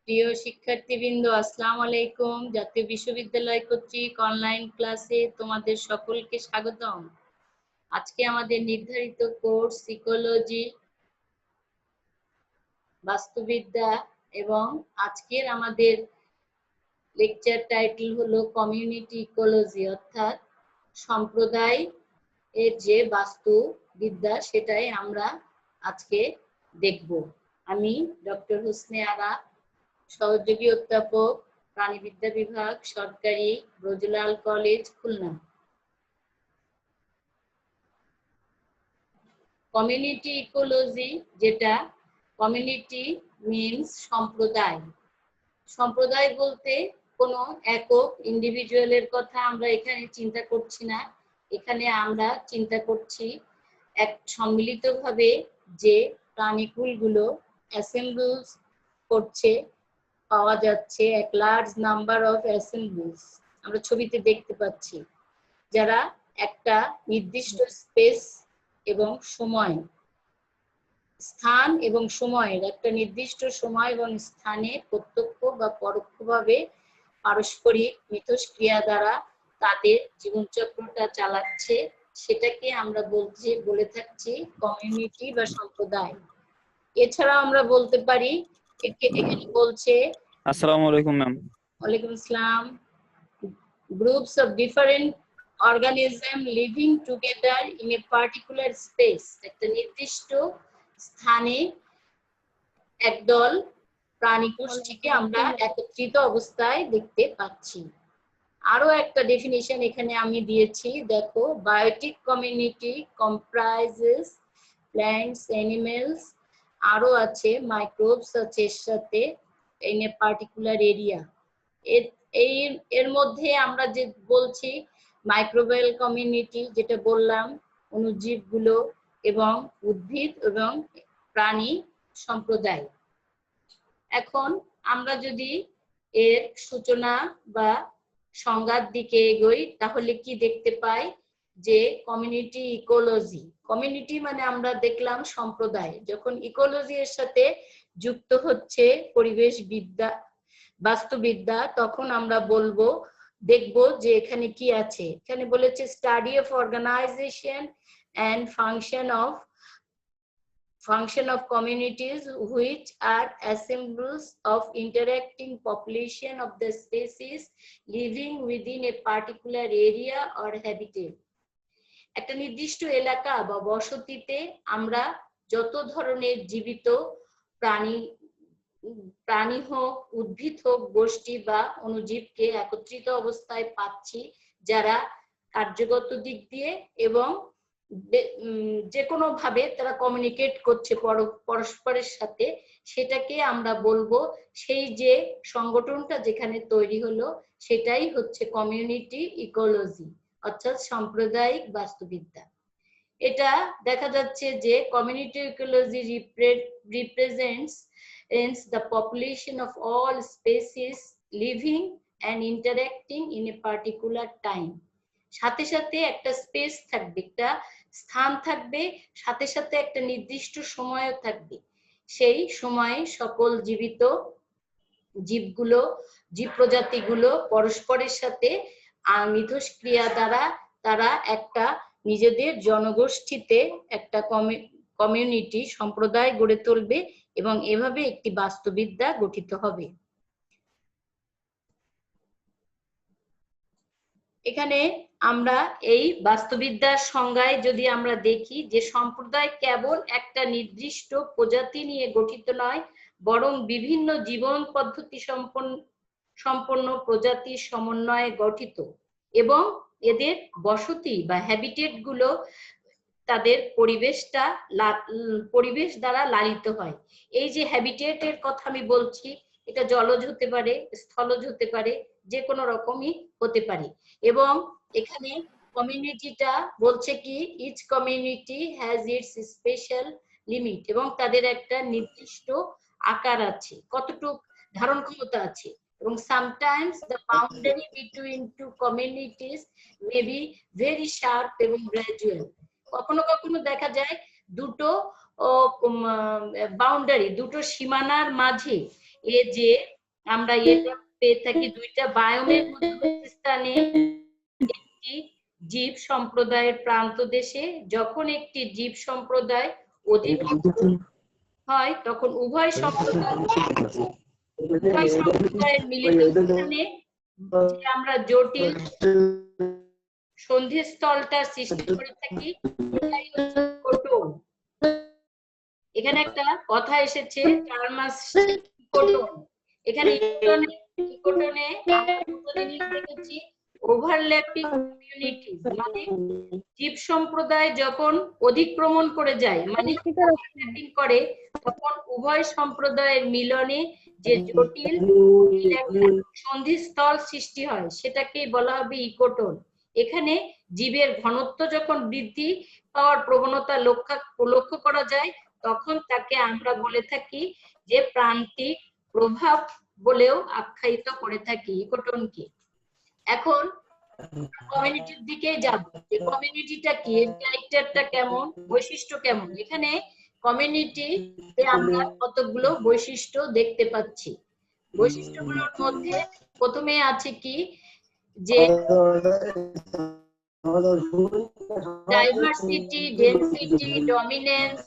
প্রিয় শিক্ষার্থীবৃন্দ, আসসালামু আলাইকুম। জাতীয় বিশ্ববিদ্যালয় কর্তৃক অনলাইন ক্লাসে তোমাদের সকলকে স্বাগতম। আজকে আমাদের নির্ধারিত কোর্স ইকোলজি, বাস্তুবিদ্যা এবং আজকের আমাদের লেকচার টাইটেল হলো কমিউনিটি ইকোলজি, অর্থাৎ সম্প্রদায় এর যে বাস্তুবিদ্যা সেটাই আমরা আজকে দেখব। আমি ডক্টর হোসনে আরা, সহযোগী অধ্যাপক, প্রাণীবিদ্যা বিভাগ, সরকারি Brajalal college, Khulna. Community ecology, যেটা কমিউনিটি মিনস সম্প্রদায়। সম্প্রদায় বলতে কোনো একক ইন্ডিভিজুয়ালের কথা আমরা এখানে চিন্তা করছি না। এখানে আমরা চিন্তা করছি এক সম্মিলিতভাবে যে প্রাণীকুলগুলো অ্যাসেম্বলস করছে, পাওয়া যাচ্ছে এক লার্জ নাম্বার অফ অ্যাসেম্বলস আমরা ছবিতে দেখতে পাচ্ছি, যারা একটা নির্দিষ্ট স্পেস এবং সময়, স্থান এবং সময়ের একটা নির্দিষ্ট সময় এবং স্থানে প্রত্যক্ষ বা পরোক্ষভাবে পারস্পরিক মিথস্ক্রিয়া দ্বারা তাদের জীবনচক্রটা চালাচ্ছে। সেটাকে আমরা বলে থাকছি কমিউনিটি বা সম্প্রদায়। এছাড়া আমরা বলতে পারি, এখানে বলছে আসসালামু আলাইকুম ম্যাম। ওয়ালাইকুম আসসালাম। Groups of different organism living together in a particular space, একটা নির্দিষ্ট স্থানে একদল প্রাণীগোষ্ঠীকে আমরা একত্রিত অবস্থায় দেখতে পাচ্ছি। আরো একটা ডেফিনিশন এখানে আমি দিয়েছি, দেখো, biotic community comprises plants, animals, আরো আছে মাইক্রোবস আছে এর সাথে, ইন এ পার্টিকুলার এরিয়া। এর মধ্যে আমরা যে বলছি মাইক্রোবিয়াল কমিউনিটি, যেটা বললাম অণুজীবগুলো এবং উদ্ভিদ এবং প্রাণী সম্প্রদায়। এখন আমরা যদি এর সূচনা বা সংজ্ঞার দিকে এগোই, তাহলে কি দেখতে পাই যে কমিউনিটি ইকোলজি, কমিউনিটি মানে আমরা দেখলাম সম্প্রদায়, যখন ইকোলজি এর সাথে যুক্ত হচ্ছে পরিবেশ বিদ্যা, বাস্তুবিদ্যা, তখন আমরা দেখবো যে এখানে কি আছে। এখানে বলেছে study of organization and function of communities which are assemblies of interacting population of the species living within a particular area or habitat. একটা নির্দিষ্ট এলাকা বা বসতিতে আমরা যত ধরনের জীবিত প্রাণী হোক, উদ্ভিদ হোক, গোষ্ঠী বা অণুজীবকে একত্রিত অবস্থায় পাচ্ছি, যারা কার্যগত দিক দিয়ে এবং যে কোনো ভাবে তারা কমিউনিকেট করছে পরস্পরের সাথে, সেটাকে আমরা বলবো, সেই যে সংগঠনটা যেখানে তৈরি হলো সেটাই হচ্ছে কমিউনিটি ইকোলজি, অর্থাৎ সাম্প্রদায়িক বাস্তুবিদ্যা। এটা দেখা যাচ্ছে যে community ecology represents the population of all species living and interacting in a particular time. সাথে সাথে একটা স্পেস থাকবে, একটা স্থান থাকবে, সাথে সাথে একটা নির্দিষ্ট সময়ও থাকবে। সেই সময়ে সকল জীবিত জীবগুলো, জীব প্রজাতিগুলো পরস্পরের সাথে মিথস্ক্রিয়া দ্বারা তারা একটা নিজেদের জনগোষ্ঠীতে একটা কমিউনিটি সম্প্রদায় গড়ে তুলবে এবং এভাবে একটি বাস্তুবিদ্যা গঠিত হবে। এখানে আমরা এই বাস্তুবিদ্যার সংজ্ঞায় যদি আমরা দেখি যে সম্প্রদায় কেবল একটা নির্দিষ্ট প্রজাতি নিয়ে গঠিত নয়, বরং বিভিন্ন জীবন পদ্ধতি সম্পন্ন প্রজাতির সমন্বয়ে গঠিত এবং এদের বসতি বা হ্যাবিটেট গুলো তাদের পরিবেশ দ্বারা লালিত হয়। এই যে হ্যাবিটেটের কথা আমি বলছি, এটা জলজ হতে পারে, স্থলজ হতে পারে, যে কোনো রকমই হতে পারে। এবং এখানে কমিউনিটিটা বলছে কি, each community has its special limit, এবং তাদের একটা নির্দিষ্ট আকার আছে, কতটুক ধারণ ক্ষমতা আছে, এবং sometimes the boundary between two communities may be very sharp এবং gradual. কখনো কখনো দেখা যায় দুটো বাউন্ডারি, দুটো সীমানার মাঝে যে আমরা এটা পেয়ে থাকি দুইটা বায়োমের মধ্যবর্তী স্থানে একটি জীব সম্প্রদায়ের প্রান্ত দেশে যখন একটি জীব সম্প্রদায় অধিক হয় তখন উভয় সম্প্রদায়ের মিলিত স্থানে আমরা জটিল সন্ধিস্থলটা সৃষ্টি করে থাকি। কোটন, এখানে একটা কথা এসেছে কোটন, এখানে কোটনে জিনিস দেখেছি ওভারল্যাপিং কমিউনিটিজ, মানে জীব সম্প্রদায় যখন অধিক্রমণ করে যায় মানে ওভারল্যাপিং করে তখন উভয় সম্প্রদায়ের মিলনে যে জটিল সন্ধিস্থল সৃষ্টি হয় সেটাকে বলা হবে ইকোটোন। এখানে জীবের ঘনত্ব যখন বৃদ্ধি পাওয়ার প্রবণতা লক্ষ্য করা যায় তখন তাকে আমরা বলে থাকি যে প্রান্তিক প্রভাব বলেও আখ্যায়িত করে থাকি ইকোটোনকে। এখন কমিউনিটির দিকে যাব, যে কমিউনিটিটা কি, এর ক্যারেক্টারটা কেমন, বৈশিষ্ট্য কেমন। এখানে কমিউনিটিতে আমরা কতগুলো বৈশিষ্ট্য দেখতে পাচ্ছি। বৈশিষ্ট্যগুলোর মধ্যে প্রথমে আছে কি যে ডাইভার্সিটি, ডেনসিটি, ডমিনেন্স,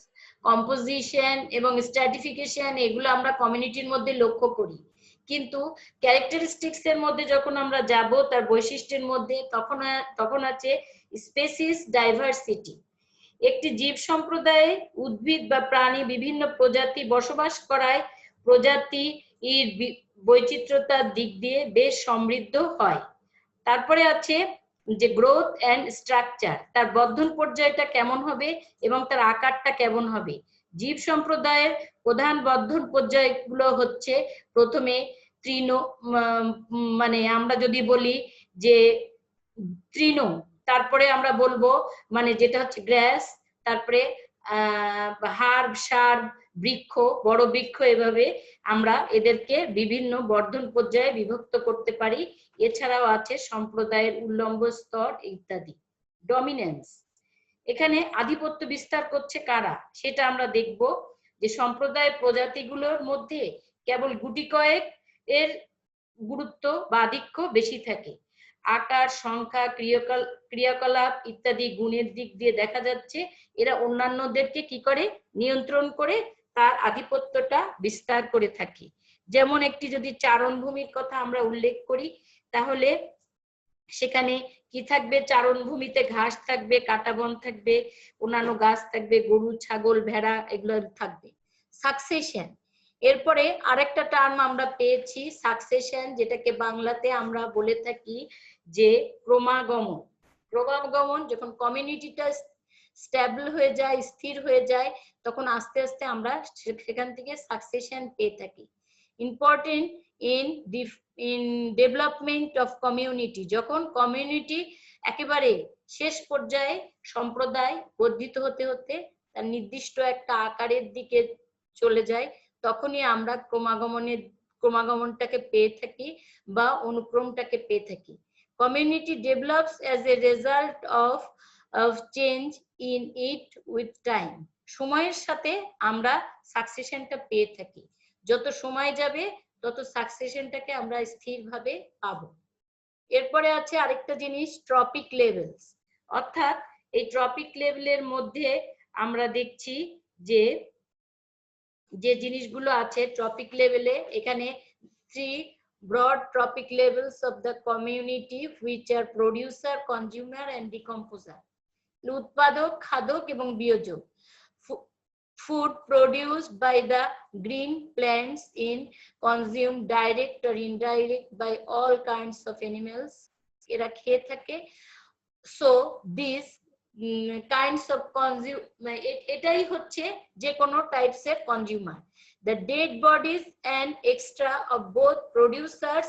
কম্পোজিশন এবং স্ট্র্যাটিফিকেশন, এগুলো আমরা কমিউনিটির মধ্যে লক্ষ্য করি। কিন্তু ক্যারেক্টারিস্টিক্স এর মধ্যে যখন আমরা যাব তার বৈশিষ্ট্যের মধ্যে তখন আছে স্পেসিস ডাইভার্সিটি। একটি জীব সম্প্রদায়ে উদ্ভিদ বা প্রাণী বিভিন্ন প্রজাতি বসবাস করায় প্রজাতি এর বৈচিত্র্যতার দিক দিয়ে বেশ সমৃদ্ধ হয়। তারপরে আছে যে গ্রোথ এন্ড স্ট্রাকচার, তার বর্ধন পর্যায়টা কেমন হবে এবং তার আকারটা কেমন হবে। জীব সম্প্রদায়ের প্রধান বর্ধন পর্যায়গুলো হচ্ছে প্রথমে তৃণ, মানে আমরা যদি বলি যে তৃণ, তারপরে আমরা বলবো মানে যেটা হচ্ছে গ্রাস, তারপরে হার্ব, সার্ব, বৃক্ষ, বড় বৃক্ষ, এভাবে আমরা এদেরকে বিভিন্ন বর্ধন পর্যায়ে বিভক্ত করতে পারি। এছাড়াও আছে সম্প্রদায়ের উল্লম্ব স্তর ইত্যাদি। ডমিনেন্স, এখানে আধিপত্য বিস্তার করছে কারা সেটা আমরা দেখব, যে সম্প্রদায় প্রজাতিগুলোর মধ্যে কেবল গুটি কয়েক এর গুরুত্ব বা আধিক্য বেশি থাকে। আকার, সংখ্যা, ক্রিয়াকলাপ ইত্যাদি গুণের দিক দিয়ে দেখা যাচ্ছে এরা অন্যান্যদেরকে কি করে নিয়ন্ত্রণ করে তার আধিপত্যটা বিস্তার করে থাকে। যেমন একটি যদি চারণভূমির কথা আমরা উল্লেখ করি তাহলে সেখানে কি থাকবে, চারণভূমিতে ঘাস থাকবে, কাটা বন থাকবে, অন্যান্য গাছ থাকবে, গরু, ছাগল, ভেড়া এগুলো থাকবে। সাকসেশন, এরপরে আরেকটা টার্ম আমরা পেয়েছি সাকসেশন, যেটাকে বাংলাতে আমরা বলে থাকি যে ক্রমাগমন। ক্রমাগমন, যখন কমিউনিটিটা স্টেবল হয়ে যায়, স্থির হয়ে যায়, তখন আস্তে আস্তে আমরা সেখান থেকে সাকসেশন পেয়ে থাকি। Important in development of community, যখন কমিউনিটি একেবারে শেষ পর্যায়ে সম্প্রদায় বর্ধিত হতে হতে তার নির্দিষ্ট একটা আকারের দিকে চলে যায়, তখনই আমরা ক্রমাগমনটাকে পেয়ে থাকি বা অনুক্রমটাকে পেয়ে থাকি। Community develops as a result of change in it with time, সময়ের সাথে আমরা সাকসেশনটা পেয়ে থাকি। যত সময় যাবে তত সাকসেশনটাকে আমরা স্থিরভাবে পাবো। এরপরে আছে আরেকটা জিনিস ট্রপিক লেভেলস, অর্থাৎ এই ট্রপিক লেভেলের মধ্যে আমরা দেখছি যে যে জিনিসগুলো আছে ট্রপিক লেভেলে, এখানে 3 broad tropic levels of the community which are producer, consumer and decomposer, উৎপাদক, খাদক এবং বিয়োজক। Food produced by the green plants in consumed direct or indirect by all kinds of animals, এরা খেয়ে থাকে। So these kinds of consumer, এটাই হচ্ছে যে কোনো types এর consumer. The dead bodies and extra of both producers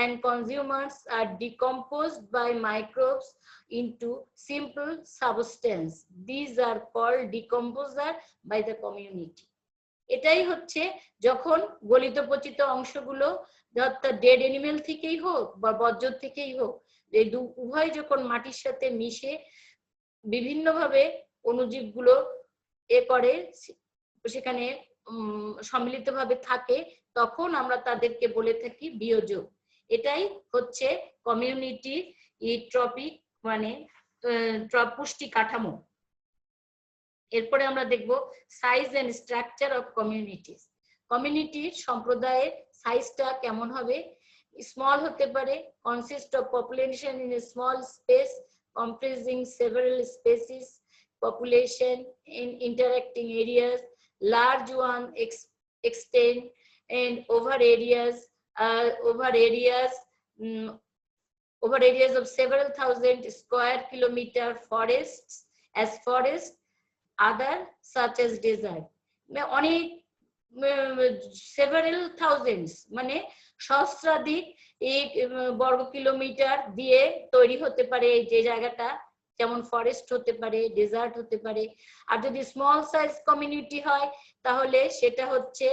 and consumers are decomposed by microbes into simple substance. These are called decomposer by the community. এটাই হচ্ছে যখন গলিত পচিত অংশগুলো ডেড অ্যানিমেল থেকেই হোক বা বর্জ্য থেকেই হোক, এই উভয় যখন মাটির সাথে মিশে বিভিন্নভাবে অণুজীবগুলো করে সেখানে সম্মিলিতভাবে থাকে তখন আমরা তাদেরকে বলে থাকি বিয়োজক। এটাই হচ্ছে কমিউনিটি ট্রপিক মানে পুষ্টি কাঠামো। এরপরে আমরা দেখব size and structure of communities. কমিউনিটির সম্প্রদায়ের সাইজটা কেমন হবে? স্মল হতে পারে, consist of population in a small space comprising several species, population in interacting areas, large one extend and over areas of several thousand square kilometer forests as forests, other such as desert. অনেক several thousands মানে সহস্রাধিক বর্গ kilometre দিয়ে তৈরি হতে পারে যে জায়গাটা, যেমন ফরেস্ট হতে পারে, ডেজার্ট হতে পারে। আর যদি স্মল সাইজ কমিউনিটি হয় তাহলে সেটা হচ্ছে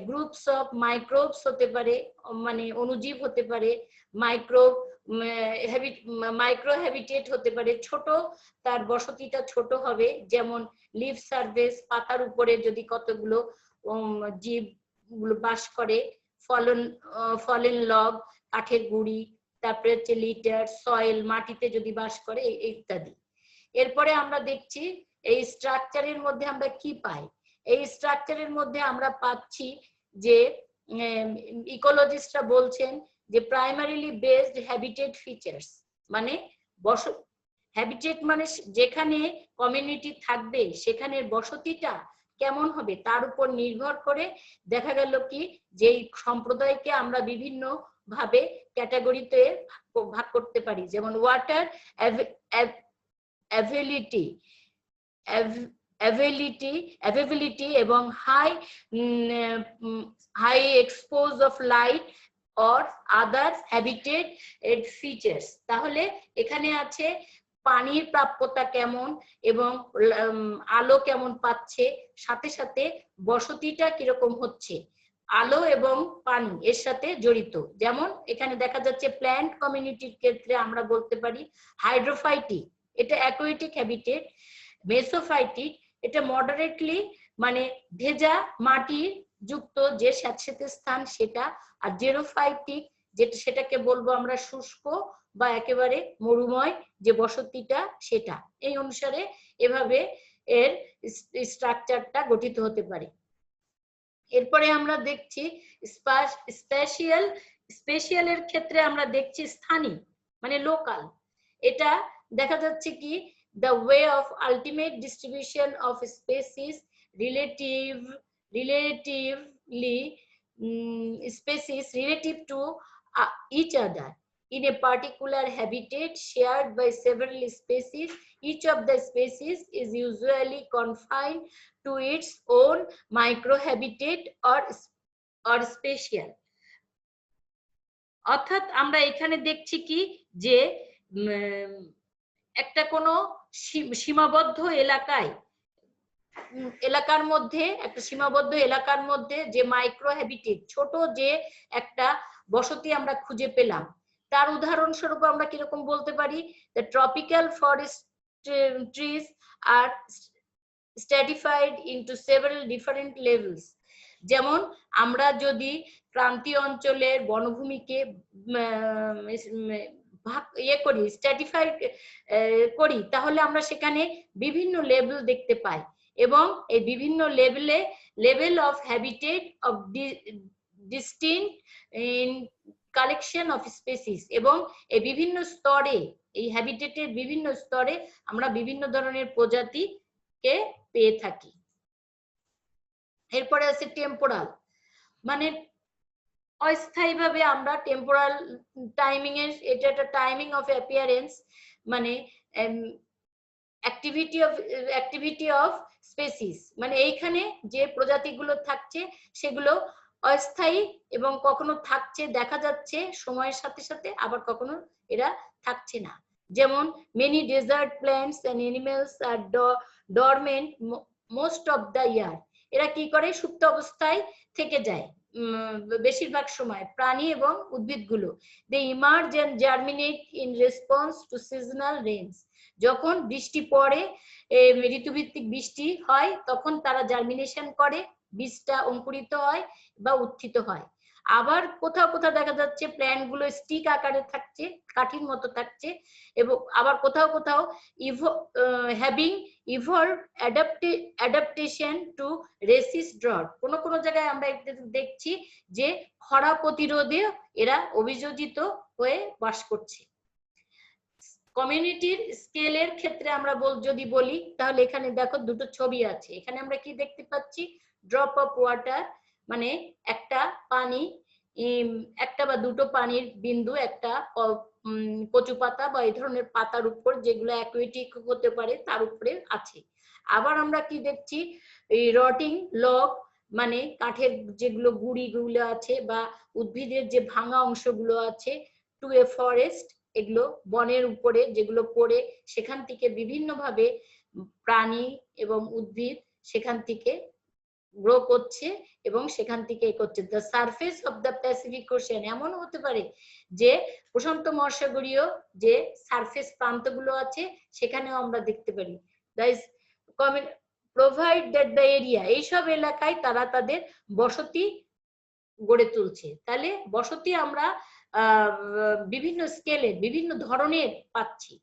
গ্রুপস অফ মাইক্রোবস হতে পারে, মানে অণুজীব হতে পারে, মাইক্রো হ্যাবিটেট হতে পারে, ছোট তার বসতিটা ছোট হবে, যেমন লিভ সারফেস, পাতার উপরে যদি কতগুলো জীবগুলো বাস করে, ফলেন লগ, কাঠের গুঁড়ি, তারপরে হচ্ছে লিটার, সয়েল, মাটিতে যদি বাস করে, ইত্যাদি। এরপরে আমরা দেখছি এই স্ট্রাকচারের মধ্যে আমরা কি পাই। এই স্ট্রাকচারের মধ্যে আমরা পাচ্ছি যে ইকোলজিস্টরা বলছেন যে প্রাইমারিলি বেসড হ্যাবিটেট ফিচার্স, মানে হ্যাবিটেট মানে যেখানে কমিউনিটি থাকবে সেখানে বসতিটা কেমন হবে তার উপর নির্ভর করে দেখা গেল কি যে সম্প্রদায়কে আমরা বিভিন্ন ভাবে ক্যাটাগরিতে ভাগ করতে পারি। যেমন ওয়াটার অ্যাভেবিলিটি এবং high expose of light or other habitat features। তাহলে এখানে আছে পানির প্রাপ্যতা কেমন এবং আলো কেমন পাচ্ছে, সাথে সাথে বসতিটা কিরকম হচ্ছে, আলো এবং পানি এর সাথে জড়িত। যেমন এখানে দেখা যাচ্ছে প্ল্যান্ট কমিউনিটির ক্ষেত্রে আমরা বলতে পারি হাইড্রোফাইটিক, এটা অ্যাকুয়াটিক হ্যাবিটেট, মেসোফাইটিক, এটা মডারেটলি মানে ভেজা মাটির যুক্ত যে স্যাঁতসেঁতে স্থান সেটা, আর জেরোফাইটিক যেটা সেটাকে বলবো আমরা শুষ্ক বা একেবারে মরুময় যে বসতিটা সেটা। এই অনুসারে এভাবে এর স্ট্রাকচারটা গঠিত হতে পারে। এরপরে আমরা দেখছি স্পেশিয়ালের ক্ষেত্রে আমরা দেখছি স্থানীয় মানে লোকাল। এটা দেখা যাচ্ছে কি the way of ultimate distribution of species relative to each other in a particular habitat shared by several species. Each of the species is usually confined to its own microhabitat or spatial। অর্থাৎ আমরা এখানে দেখছি কি যে একটা কোনো সীমাবদ্ধ এলাকার মধ্যে একটা সীমাবদ্ধ এলাকার মধ্যে যে মাইক্রো হ্যাবিটেট ছোট যে একটা বসতি আমরা খুঁজে পেলাম, তার উদাহরণস্বরূপ আমরা কিরকম বলতে পারি, the tropical forest trees are stratified into several different levels। যেমন আমরা যদি ক্রান্তীয় অঞ্চলের বনভূমিকে স্ট্র্যাটিফাই করি তাহলে আমরা সেখানে বিভিন্ন লেভেল দেখতে পাই, এবং এই বিভিন্ন level of habitat of distinct in collection of species, এবং এই বিভিন্ন স্তরে এই হ্যাবিটেটের বিভিন্ন স্তরে আমরা বিভিন্ন ধরনের প্রজাতিকে পেয়ে থাকি। এরপরে আছে টেম্পোরাল, মানে অস্থায়ীভাবে আমরা টেম্পোরাল টাইমিং এর, এটা একটা টাইমিং অফ অ্যাপিয়ারেন্স মানে অ্যাক্টিভিটি অফ স্পেসিস, মানে এইখানে যে প্রজাতিগুলো থাকছে সেগুলো অস্থায়ী এবং কখনো থাকছে দেখা যাচ্ছে সময়ের সাথে সাথে, আবার কখনো এরা থাকছে না। যেমন many desert plants and animals are dormant most of the year, এরা কি করে সুপ্ত অবস্থায় থেকে যায় বেশিরভাগ সময়, প্রাণী এবং উদ্ভিদগুলো। They emerge and germinate in response to seasonal rains, যখন বৃষ্টি পড়ে ঋতুভিত্তিক বৃষ্টি হয় তখন তারা জার্মিনেশন করে বীজটা অঙ্কুরিত হয় বা উত্থিত হয়। আবার কোথাও কোথাও দেখা যাচ্ছে প্ল্যান্ট গুলো স্টিক আকারে থাকছে, কাঠির মতো থাকছে, এবং আবার কোথাও কোথাও having evolve adaptation two racist drought. কোন কোন জায়গায় আমরা দেখছি যে খরা প্রতিরোধে এরা অভিযোজিত হয়ে বাস করছে। কমিউনিটির স্কেলের ক্ষেত্রে আমরা যদি বলি, তাহলে এখানে দেখো দুটো ছবি আছে। এখানে আমরা কি দেখতে পাচ্ছি, ড্রপ অফ ওয়াটার, মানে একটা পানি, একটা বা দুটো পানির বিন্দু একটা কচু পাতা বা এই ধরনের পাতার উপর, যেগুলো অ্যাকুয়েটিক হতে পারে, তার উপরে আছে। আবার আমরা কি দেখছি, এই রটিং লগ, মানে কাঠের যেগুলো গুঁড়িগুলো আছে বা উদ্ভিদের যে ভাঙা অংশগুলো আছে, টু এ ফরেস্ট, এগুলো বনের উপরে যেগুলো পড়ে, সেখান থেকে বিভিন্ন ভাবে প্রাণী এবং উদ্ভিদ সেখান থেকে গ্রো করছে এবং সেখান থেকে করছে। The surface of the Pacific ocean, এমন হতে পারে যে প্রশান্ত মহাসাগরীয় যে সারফেস প্রান্তগুলো আছে সেখানেও আমরা দেখতে পারি। প্রোভাইড দ্যাট দ্য এরিয়া, এইসব এলাকায় তারা তাদের বসতি গড়ে তুলছে। তাহলে বসতি আমরা বিভিন্ন স্কেলে বিভিন্ন ধরনের পাচ্ছি,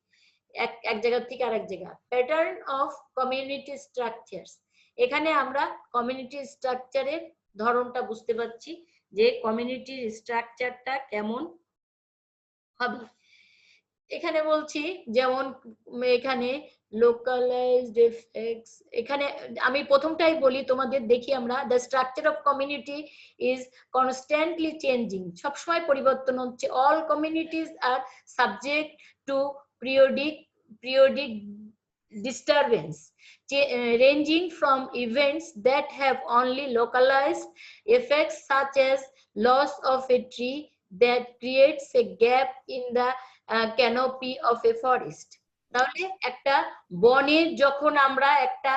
এক জায়গা থেকে আরেক জায়গা। প্যাটার্ন অফ কমিউনিটি স্ট্রাকচারস, এখানে আমরা কমিউনিটি স্ট্রাকচারের ধরনটা বুঝতে পারছি যে কমিউনিটির স্ট্রাকচারটা কেমন হবে। এখানে বলছি যেমন এখানে localized effects, এখানে আমি প্রথমটাই বলি তোমাদের, দেখি আমরা, the structure of community is constantly changing, সব সময় পরিবর্তন হচ্ছে। all communities are subject to periodic disturbance, ranging from events that have only localized effects such as loss of a tree that creates a gap in the canopy of a forest। তাহলে একটা বনে যখন আমরা একটা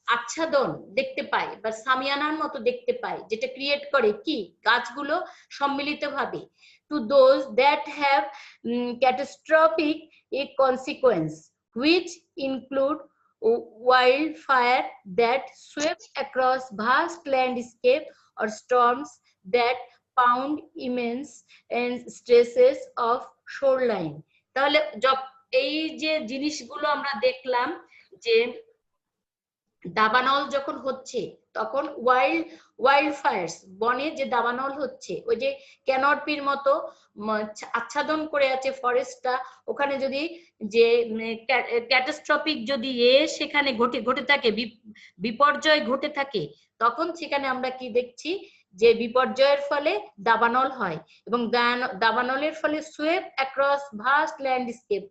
আচ্ছাদন দেখতে পাই বা সামিয়ানার মতো দেখতে পাই, যেটা ক্রিয়েট করে কি গাছগুলো সম্মিলিতভাবে, to those that have catastrophic consequence, which include wildfire that swept across vast landscape or storms that pound immense and stresses of shoreline। তাহলে এই যে জিনিসগুলো আমরা দেখলাম যে দাবানল যখন হচ্ছে তখন ওয়াইল্ড ফায়ার্স, বনে যে দাবানল হচ্ছে, ওই যে ক্যানপির মতো আচ্ছাদন করে আছে ফরেস্টটা, ওখানে যদি যে ক্যাটাস্ট্রফিক যদি সেখানে ঘটে থাকে, বিপর্যয় ঘটে থাকে, তখন সেখানে আমরা কি দেখছি যে বিপর্যয়ের ফলে দাবানল হয়, এবং দাবানলের ফলে সুয়েপ অ্যাক্রস ভাস্ট ল্যান্ডস্কেপ,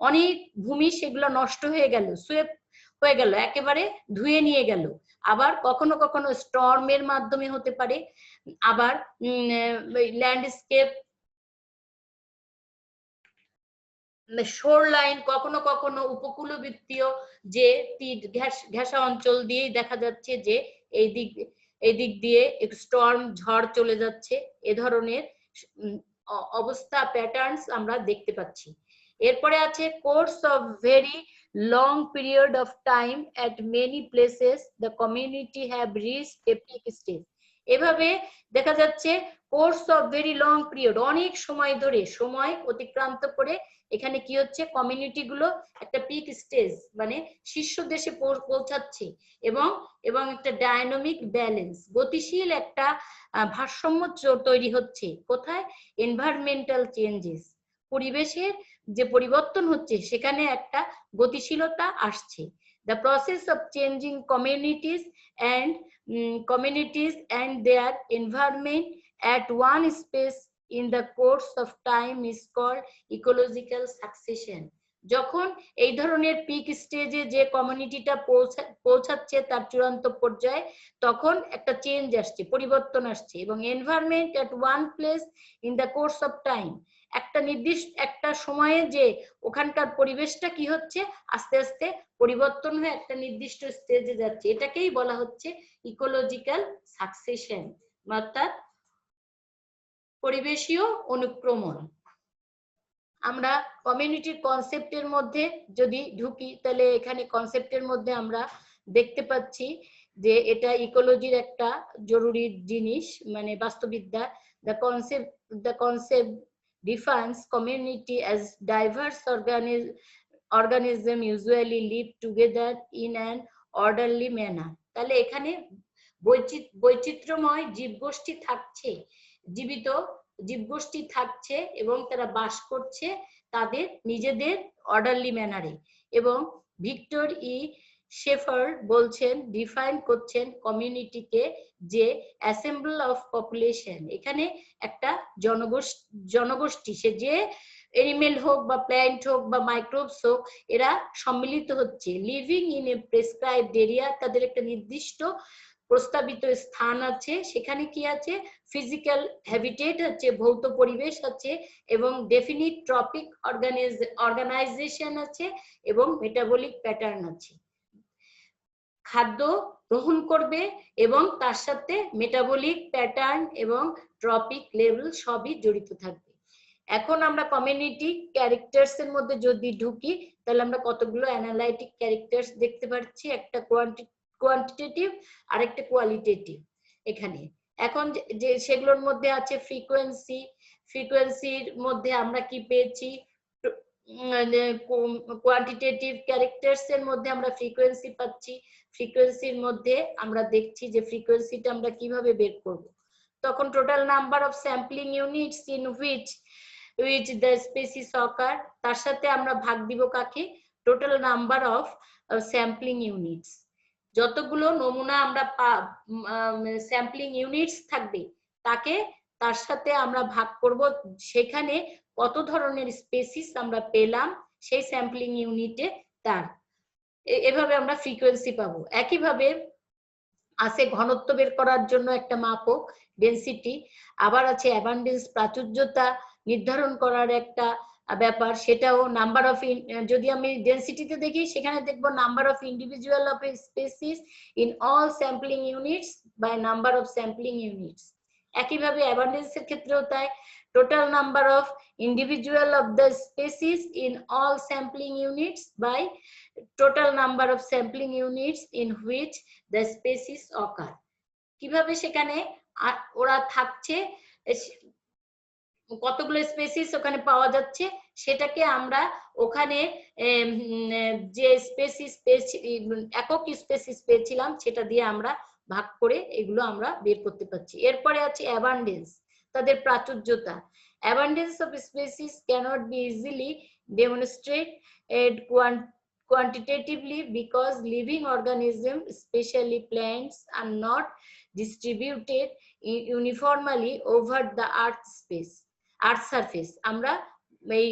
অনেক ভূমি সেগুলো নষ্ট হয়ে গেল, সুয়েপ হয়ে গেল, একেবারে ধুয়ে নিয়ে গেল। আবার কখনো কখনো স্টর্মের মাধ্যমে হতে পারে, আবার ল্যান্ডস্কেপ, শোর লাইন, কখনো কখনো উপকূলবৃত্তীয় যে ঘেঁষা অঞ্চল দিয়ে দেখা যাচ্ছে যে এই দিক দিয়ে স্টর্ম, ঝড় চলে যাচ্ছে, এ ধরনের অবস্থা, প্যাটার্নস আমরা দেখতে পাচ্ছি। এরপরে আছে course of very long period of time at many places the community have reached a peak stage। এভাবে দেখা যাচ্ছে course of very long period, অনেক সময় ধরে, সময় অতিক্রান্ত করে এখানে কি হচ্ছে, কমিউনিটি গুলো একটা পিক স্টেজ মানে শীর্ষ দেশে পৌঁছাচ্ছে, এবং একটা ডায়নামিক ব্যালেন্স, গতিশীল একটা ভারসাম্য তৈরি হচ্ছে। কোথায়? এনভায়রনমেন্টাল চেঞ্জেস, পরিবেশের যে পরিবর্তন হচ্ছে সেখানে একটা গতিশীলতা আসছে। The process of changing communities and their environment at one space in the course of time is called ecological succession। যখন এই ধরনের পিক স্টেজে যে কমিউনিটিটা পৌঁছাচ্ছে তার চূড়ান্ত পর্যায়ে, তখন একটা চেঞ্জ আসছে, পরিবর্তন আসছে, এবং environment at one place in the course of time, একটা নির্দিষ্ট একটা সময়ে যে ওখানকার পরিবেশটা কি হচ্ছে, আস্তে আস্তে পরিবর্তন হয়ে একটা নির্দিষ্ট স্টেজে যাচ্ছে, এটাকেই বলা হচ্ছে ইকোলজিক্যাল সাকসেশন, অর্থাৎ পরিবেশীয় অনুক্রমণ। আমরা কমিউনিটির কনসেপ্টের মধ্যে যদি ঢুকি, তাহলে এখানে কনসেপ্টের মধ্যে আমরা দেখতে পাচ্ছি যে এটা ইকোলজির একটা জরুরি জিনিস, মানে বাস্তুবিদ্যা। the concept defines community as diverse organism usually live together in an orderly manner। তাহলে এখানে বৈচিত্র্যময় জীবগোষ্ঠী থাকছে, জীবিত জীবগোষ্ঠী থাকছে এবং তারা বাস করছে তাদের নিজেদের অর্ডারলি ম্যানারে। এবং ভিক্টর ই শেফার বলছেন, ডিফাইন করছেন কমিউনিটিকে যে অ্যাসেম্বল অফ পপুলেশন। এখানে একটা জনগোষ্ঠী, সে যে এনিমেল হোক বা প্ল্যান্ট হোক বা মাইক্রোবস হোক, এরা সম্মিলিত হচ্ছে, living in a prescribed area, তাদের একটা নির্দিষ্ট প্রস্তাবিত স্থান আছে, সেখানে কি আছে, ফিজিক্যাল হ্যাবিটেট আছে, ভৌত পরিবেশ আছে, এবং ডেফিনিট ট্রপিক অর্গানাইজেশন আছে, এবং মেটাবলিক প্যাটার্ন আছে। খাদ্য গ্রহণ করবে এবং তার সাথে মেটাবলিক প্যাটার্ন এবং ট্রপিক লেভেল সবই জড়িত থাকবে। এখন আমরা কমিউনিটি ক্যারেক্টার্স এর মধ্যে যদি ঢুকি, তাহলে আমরা কতগুলো অ্যানালাইটিক ক্যারেক্টার্স দেখতে পাচ্ছি, একটা কোয়ান্টিটেটিভ আর একটা কোয়ালিটেটিভ। এখানে এখন যে সেগুলোর মধ্যে আছে ফ্রিকোয়েন্সির মধ্যে আমরা কি পেয়েছি, কোয়ান্টিটেটিভ ক্যারেক্টার্স এর মধ্যে আমরা ফ্রিকোয়েন্সি পাচ্ছি। ফ্রিকোয়েন্সির মধ্যে আমরা দেখছি যে ফ্রিকোয়েন্সিটা আমরা কিভাবে বের করব। তখন total number of sampling units in which the species occur, তার সাথে আমরা ভাগ দিব কাকে, total number of sampling units. যতগুলো নমুনা আমরা স্যাম্পলিং ইউনিটস থাকবে তাকে তার সাথে আমরা ভাগ করব, সেখানে কত ধরনের স্পেসিস আমরা পেলাম সেই স্যাম্পলিং ইউনিটে তার, এভাবে আমরা ফ্রিকোয়েন্সি পাবো। একইভাবে আছে ঘনত্ব বের করার জন্য একটা মাপক ডেনসিটি, আবার আছে অ্যাবান্ডেন্স প্রাচুর্যতা নির্ধারণ করার একটা ব্যাপার, সেটাও নাম্বার অফ, যদি আমি ডেনসিটিতে দেখি সেখানে দেখবো number of individual of a species in all sampling units by number of sampling units. একইভাবে অ্যাবান্ডেন্সের ক্ষেত্রেও তাই, total number of individual of the species in all sampling units by total number of sampling units in which the species occur। কিভাবে সেখানে ওরা থাকছে, কতগুলো species ওখানে পাওয়া যাচ্ছে, সেটাকে আমরা ওখানে যে স্পেসিস একক স্পেসিস পেয়েছিলাম সেটা দিয়ে আমরা ভাগ করে এগুলো আমরা বের করতে পারছি। এরপরে আছে অ্যাবান্ডেন্স, তাদের প্রাচুর্যতা। Abundance of species cannot be easily demonstrated quantitatively because living organisms, especially plants, are not distributed uniformly over the earth surface। আমরা এই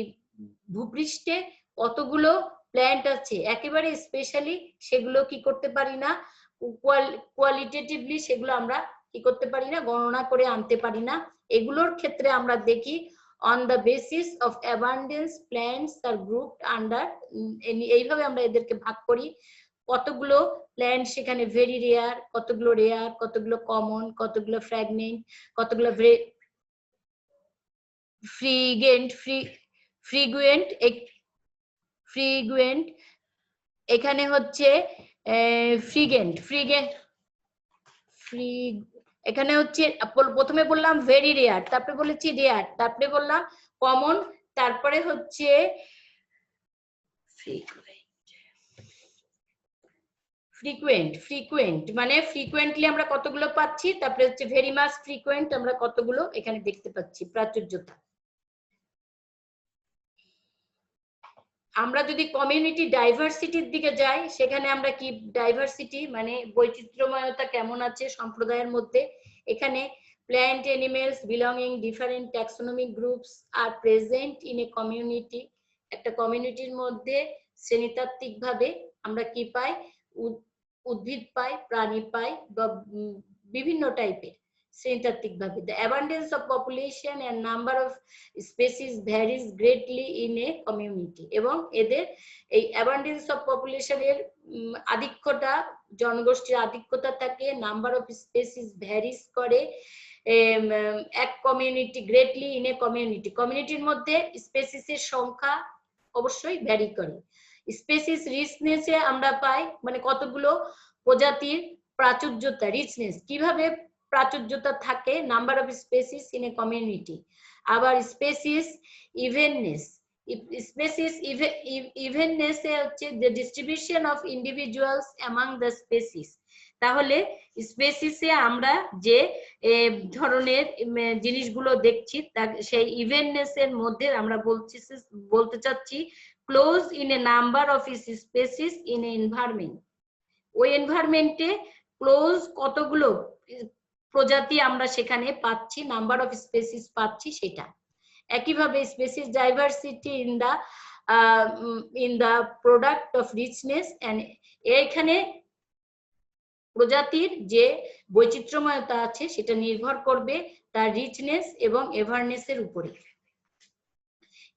ভূপৃষ্ঠে কতগুলো প্ল্যান্ট আছে একেবারে স্পেশালি সেগুলো কি করতে পারি না, কোয়ালিটেটিভলি সেগুলো আমরা কি করতে পারি না, গণনা করে আনতে পারি না। এগুলোর ক্ষেত্রে আমরা দেখি on the basis of abundance plants are grouped under, এইভাবে আমরা এদেরকে ভাগ করি, কতগুলো প্ল্যান্ট সেখানে ভেরি রেয়ার, কতগুলো রেয়ার, কতগুলো কমন, কতগুলো ফ্র্যাগমেন্ট, কতগুলো ফ্রিগুয়েন্ট, এখানে হচ্ছে এখানে হচ্ছে প্রথমে বললাম ভেরি রেয়ার, তারপরে বলেছি রেয়ার, তারপরে বললাম কমন, তারপরে হচ্ছে ফ্রিকুয়েন্ট মানে ফ্রিকুয়েন্টলি আমরা কতগুলো পাচ্ছি, তারপরে হচ্ছে ভেরি মাস ফ্রিকুয়েন্ট আমরা কতগুলো এখানে দেখতে পাচ্ছি প্রাচুর্যতা। আমরা যদি কমিউনিটি ডাইভার্সিটির দিকে যাই, সেখানে আমরা কি ডাইভার্সিটি মানে বৈচিত্র্যময়তা কেমন আছে সম্প্রদায়ের মধ্যে, এখানে plant animals belonging different taxonomic groups are present in a community. একটা কমিউনিটির মধ্যে শ্রেণীতাত্ত্বিক ভাবে আমরা কি পাই, উদ্ভিদ পাই, প্রাণী পাই, বা বিভিন্ন টাইপের শ্রেণীতাত্ত্বিক ভাবে। The abundance of population and number of species varies greatly in a community। এবং এদের এই abundance of population এর আধিক্যতা, জনগোষ্ঠীর আধিক্যতা থাকে, নাম্বার অফ স্পেসিস ভ্যারিস করে এক community, greatly in a community, কমিউনিটির মধ্যে স্পেসিসের সংখ্যা অবশ্যই ভ্যারি করে। স্পেসিস রিচনেসে আমরা পাই মানে কতগুলো প্রজাতির প্রাচুর্যতা, রিচনেস, কিভাবে প্রাচুর্যতা থাকে, number of species in a community. আবার স্পেসিস ইভেননেস, স্পেসিস ইভেননেস এ হচ্ছে the distribution of individuals among the species. তাহলে স্পেসিসে আমরা যে ধরনের জিনিসগুলো দেখছি সেই ইভেননেস এর মধ্যে আমরা বলতে চাচ্ছি close in a number of species in a environment. ওই এনভায়রনমেন্টে ক্লোজ কতগুলো প্রজাতি আমরা সেখানে পাচ্ছি, নাম্বার অফ স্পেসিস পাচ্ছি সেটা। একইভাবে species diversity in the product of richness, and এখানে প্রজাতির যে বৈচিত্র্যময়তা আছে সেটা নির্ভর করবে তার রিচনেস এবং এভারনেসের উপরে।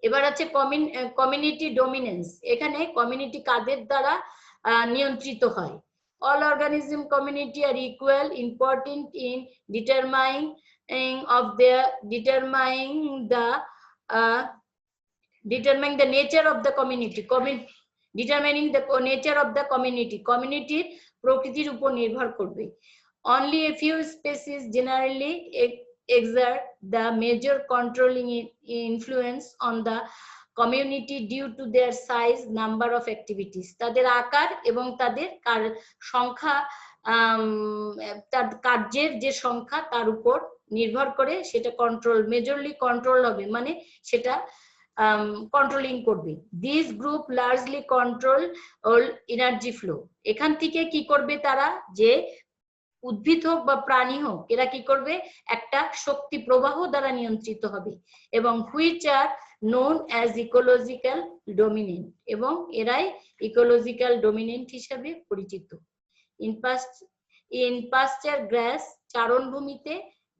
এবার আছে কমিউনিটি ডমিনেন্স। এখানে কমিউনিটি কাদের দ্বারা নিয়ন্ত্রিত হয়? All organism community are equal important in determining the nature of the community. Determining the nature of the community. Community প্রকৃতির উপর নির্ভর করবে। Only a few species generally exert the major controlling influence on the community due to their size, number of activities. তাদের আকার এবং তাদের সংখ্যা, তার কার্যের যে সংখ্যা তার উপর নির্ভর করে সেটা মেজরলি কন্ট্রোল হবে, মানে সেটা কন্ট্রোলিং করবে। This group largely control all energy flow. এখান থেকে কি করবে তারা, যে উদ্ভিদ হোক বা প্রাণী হোক, এরা কি করবে, একটা শক্তি প্রবাহ দ্বারা নিয়ন্ত্রিত হবে, এবং which are known as ecological dominant, এবং এরাই ইকোলজিক্যাল ডোমিনেন্ট হিসাবে পরিচিত। ইন পাস্চার গ্রাস, চারণভূমিতে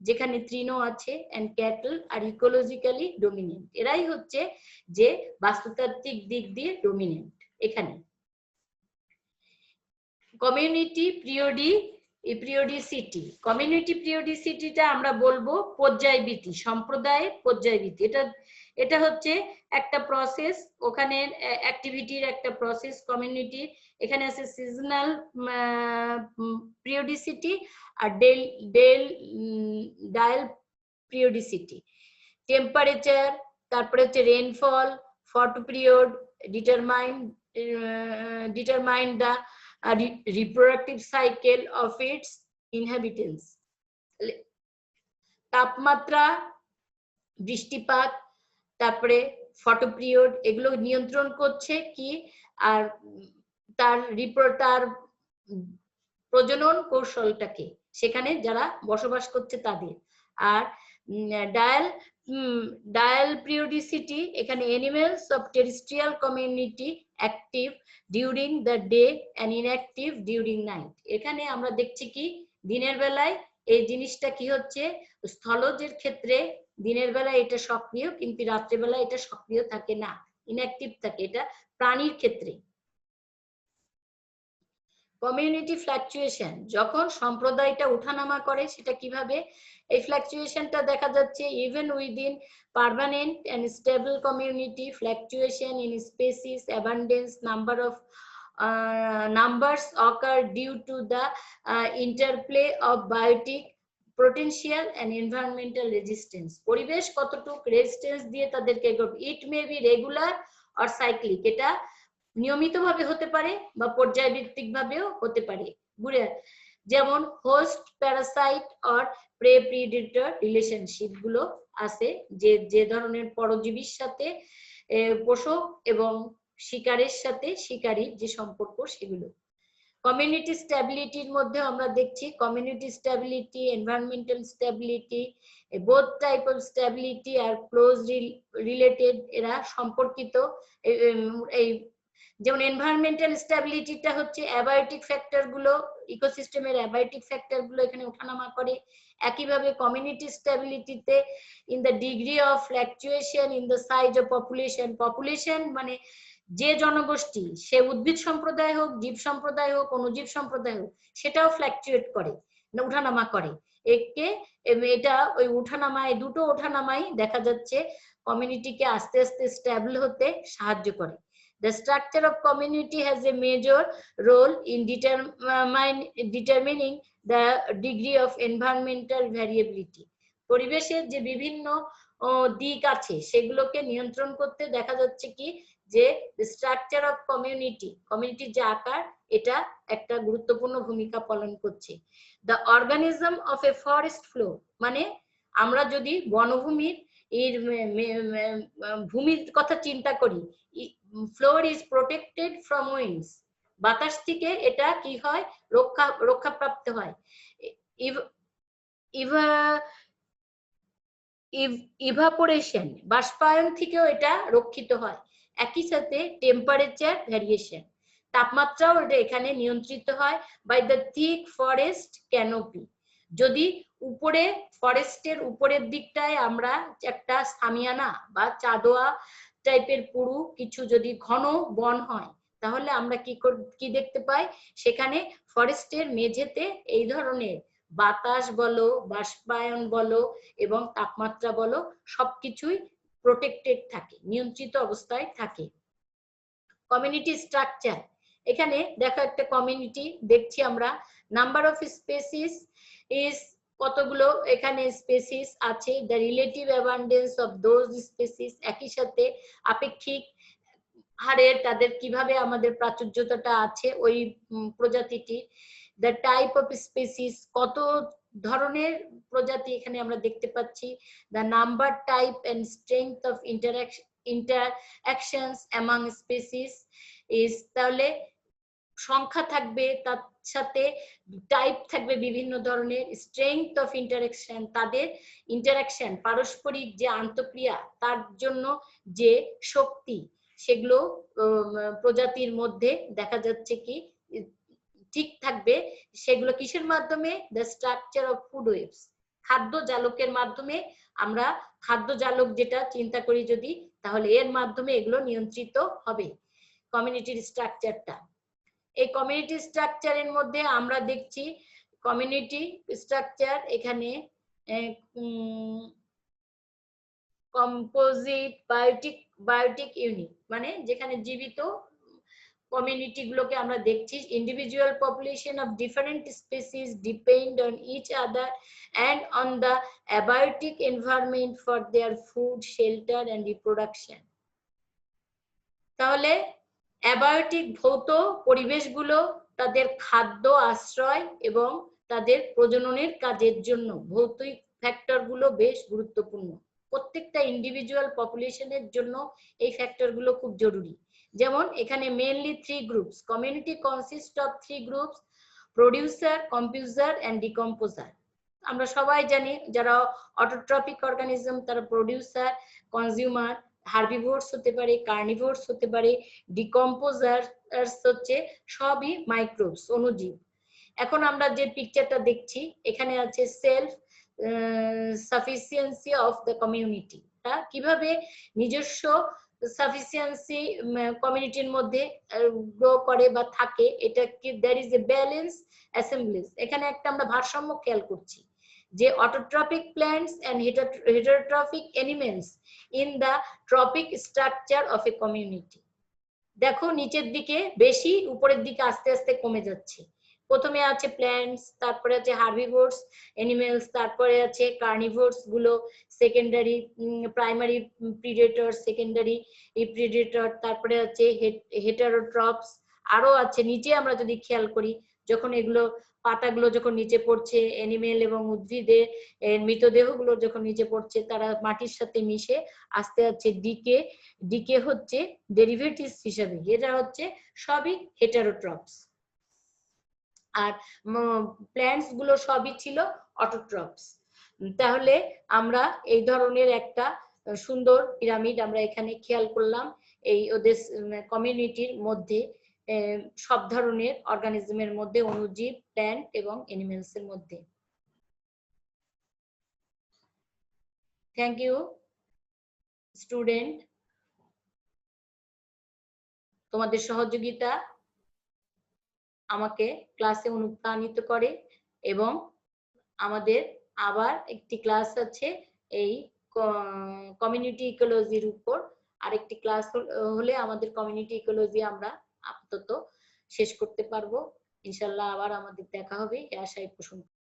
যেখানে তৃণ আছে, and cattle are ecologically dominant, এরাই হচ্ছে যে বাস্তুতাত্ত্বিক দিক দিয়ে ডোমিনেন্ট। এখানে কমিউনিটি পিরিয়ডিসিটি, কমিউনিটি পিরিয়ডিসিটিটা আমরা বলবো পর্যায়বৃত্তি, সম্প্রদায়ের পর্যায়বৃত্তি। এটা হচ্ছে একটা প্রসেস, ওখানে অ্যাক্টিভিটির একটা প্রসেস কমিউনিটির। এখানে আছে সিজনাল পিরিয়ডিসিটি আর ডায়াল পিরিয়ডিসিটি। টেম্পারেচার, তারপরে হচ্ছে rainfall, photo period determine the reproductive cycle of its inhabitants. তাপমাত্রা, বৃষ্টিপাত, তারপরে ফটো পিরিয়ড, এগুলো নিয়ন্ত্রণ করছে কি, আর তার প্রজনন কৌশলটাকে, সেখানে যারা বসবাস করছে তাদের। আর ডায়াল পিরিয়ডিসিটি, এখানে animals of terrestrial community active during the day and inactive during night. এখানে আমরা দেখছি কি, দিনের বেলায় এই জিনিসটা কি হচ্ছে, স্থলজের ক্ষেত্রে দিনের বেলায় এটা সক্রিয়, কিন্তু রাত্রেবেলায় এটা সক্রিয় থাকে না, ইনঅ্যাক্টিভ থাকে, এটা প্রাণীর ক্ষেত্রে। কমিউনিটি ফ্লাকচুয়েশন, যখন সম্প্রদায়টা উঠানামা করে, সেটা কিভাবে, এই ফ্লাকচুয়েশনটা দেখা যাচ্ছে even within permanent and stable community, fluctuation in species abundance numbers occur due to the interplay of biotic potential and environmental resistance. পরিবেশ কতটুকু রেজিস্ট্যান্স দিয়ে তাদেরকে, it may be regular or cyclic, এটা নিয়মিতভাবে হতে পারে বা পর্যায়ভিত্তিক ভাবেও হতে পারে। যেমন host parasite or prey predator relationship গুলো আছে, যে ধরনের পরজীবীর সাথে পোষক এবং শিকারের সাথে শিকারীর যে সম্পর্ক, সেগুলো। কমিউনিটি স্ট্যাবিলিটির মধ্যে আমরা দেখছি community stability, environmental stability, both type of stability are closely related, এরা সম্পর্কিত। এই যেমন এনভায়রনমেন্টাল স্ট্যাবিলিটিটা হচ্ছে অ্যাবায়োটিক ফ্যাক্টর গুলো, ইকোসিস্টেমের অ্যাবায়োটিক ফ্যাক্টর গুলো এখানে ওঠানামা করে। একইভাবে কমিউনিটি স্ট্যাবিলিটিতে in the degree of fluctuation in the size of population, মানে যে জনগোষ্ঠী, সে উদ্ভিদ সম্প্রদায় হোক, জীব সম্প্রদায় হোক, অণুজীব সম্প্রদায় হোক, সেটাও ফ্লাকচুয়েট করে, উঠানামা করে। এটা ওই উঠানামায়, দুটো ওঠানামাই দেখা যাচ্ছে কমিউনিটিকে আস্তে আস্তে স্ট্যাবল হতে সাহায্য করে। The structure of community has a major role in determining the degree of environmental variability. পরিবেশের যে বিভিন্ন দিক আছে সেগুলোকে নিয়ন্ত্রণ করতে দেখা যাচ্ছে কি যে স্ট্রাকচার অফ কমিউনিটির যে আকার এটা একটা গুরুত্বপূর্ণ ভূমিকা পালন করছে। The organism of a forest floor, মানে আমরা যদি বনভূমির এর ভূমির কথা চিন্তা করি, floor is protected from winds, বাতাস থেকে এটা কি হয়, রক্ষাপ্রাপ্ত হয়। ইভাপোরেশন, বাষ্পায়ন থেকেও এটা রক্ষিত হয়। একই সাথে টেম্পারেচার ভ্যারিয়েশন, তাপমাত্রাও এখানে নিয়ন্ত্রিত হয় by the thick forest canopy. যদি উপরে ফরেস্টের উপরের দিকটায় আমরা একটা সামিয়ানা বা চাদোয়া টাইপের পুরু কিছু যদি ঘন বন হয়, তাহলে আমরা কি দেখতে পাই, সেখানে ফরেস্টের মেঝেতে এই ধরনের বাতাস বলো, বাষ্পায়ন বলো এবং তাপমাত্রা বলো সবকিছুই প্রোটেক্টেড থাকে, নিয়ন্ত্রিত অবস্থায় থাকে। কমিউনিটি স্ট্রাকচার, এখানে দেখো একটা কমিউনিটি দেখছি আমরা, নাম্বার অফ স্পেসিস ইজ, কতগুলো এখানে স্পেসিস আছে, the relative abundance of those species, একই সাথে আপেক্ষিক হারে তাদের কিভাবে আমাদের প্রাচুর্যতাটা আছে ওই প্রজাতিটি, দ্য টাইপ অফ স্পেসিস, কত ধরনের প্রজাতি এখানে আমরা দেখতে পাচ্ছি, the number, type and strength of interactions among species is, তাহলে সংখ্যা থাকবে, তার সাথে টাইপ থাকবে বিভিন্ন ধরনের, স্ট্রেংথ অফ ইন্টারাকশন, তাদের ইন্টারাকশন পারস্পরিক যে আন্তঃক্রিয়া তার জন্য যে শক্তি সেগুলো প্রজাতির মধ্যে দেখা যাচ্ছে কি ঠিক থাকবে। সেগুলো কিসের মাধ্যমে, দ্য স্ট্রাকচার অফ ফুড ওয়েবস, খাদ্য জালকের মাধ্যমে, আমরা খাদ্য জালক যেটা চিন্তা করি যদি, তাহলে এর মাধ্যমে এগুলো নিয়ন্ত্রিত হবে কমিউনিটির স্ট্রাকচারটা। এই কমিউনিটি স্ট্রাকচারের মধ্যে আমরা দেখছি কমিউনিটি স্ট্রাকচার এখানে কম্পোজিট বায়োটিক ইউনিট, মানে যেখানে জীবিত কমিউনিটি গুলোকে আমরা দেখছি, individual population of different species depend on each other and on the abiotic environment for their food, shelter and reproduction. তাহলে অ্যাবায়োটিক ভৌত পরিবেশগুলো তাদের খাদ্য, আশ্রয় এবং তাদের প্রজননের কাজের জন্য ভৌতিক ফ্যাক্টরগুলো বেশ গুরুত্বপূর্ণ। প্রত্যেকটা ইন্ডিভিজুয়াল পপুলেশনের জন্য এই ফ্যাক্টরগুলো খুব জরুরি। যেমন এখানে mainly 3 groups, community consist of 3 groups, producer, consumer and decomposer. আমরা সবাই জানি যারা অটোট্রপিক অর্গানিজম তারা প্রোডিউসার, কনজিউমার, হার্বিভোরস হতে পারে, কার্নিভোরস হতে পারে, ডিকম্পোজার্স হচ্ছে সবই মাইক্রোবস, অণুজীব। এখন আমরা যে পিকচারটা দেখছি এখানে আছে self sufficiency of the community, কিভাবে নিজস্ব সাফিসিয়েন্সি কমিউনিটির মধ্যে গ্রো করে বা থাকে, এটা কি there is a balance assemblages. এখানে একটা আমরা ভারসাম্য খেয়াল করছি যে autotrophic plants and heterotrophic animals in the trophic structure of a community. দেখো নিচের দিকে বেশি, উপরের দিকে আস্তে আস্তে কমে যাচ্ছে। প্রথমে আছে প্ল্যান্টস, তারপরে আছে হার্বিভোরস অ্যানিমেলস, তারপরে আছে কার্নিভোরস গুলো, secondary primary predator, secondary predator, তারপরে আছে হেটারোট্রপস, আরো আছে নিচে আমরা যদি খেয়াল করি, যখন এগুলো পাতাগুলো যখন নিচে পড়ছে, অ্যানিমেল এবং উদ্ভিদের মৃতদেহগুলো যখন নিচে পড়ছে, তারা মাটির সাথে মিশে আস্তে আস্তে ডিকে হচ্ছে ডেরিভেটিভস হিসাবে, এটা হচ্ছে সবই হেটারোট্রপস। আর প্ল্যান্টস গুলো সবই ছিল অটোট্রপস। তাহলে আমরা এই ধরনের একটা সুন্দর পিরামিড আমরা এখানে খেয়াল করলাম এই ওদের কমিউনিটির মধ্যে, সব ধরনের অর্গানিজমের মধ্যে, অণুজীব, প্ল্যান্ট এবং অ্যানিমেলস এর মধ্যে। থ্যাংক ইউ স্টুডেন্ট, তোমাদের সহযোগিতা আমাকে ক্লাসে অনুপ্রাণিত করে এবং আমাদের আবার একটি ক্লাস আছে এই কমিউনিটি ইকোলজির উপর, আরেকটি ক্লাস হলে আমাদের কমিউনিটি ইকোলজি আমরা আপাতত শেষ করতে পারবো। ইনশাল্লাহ আবার আমাদের দেখা হবে এই আশায় পোষণ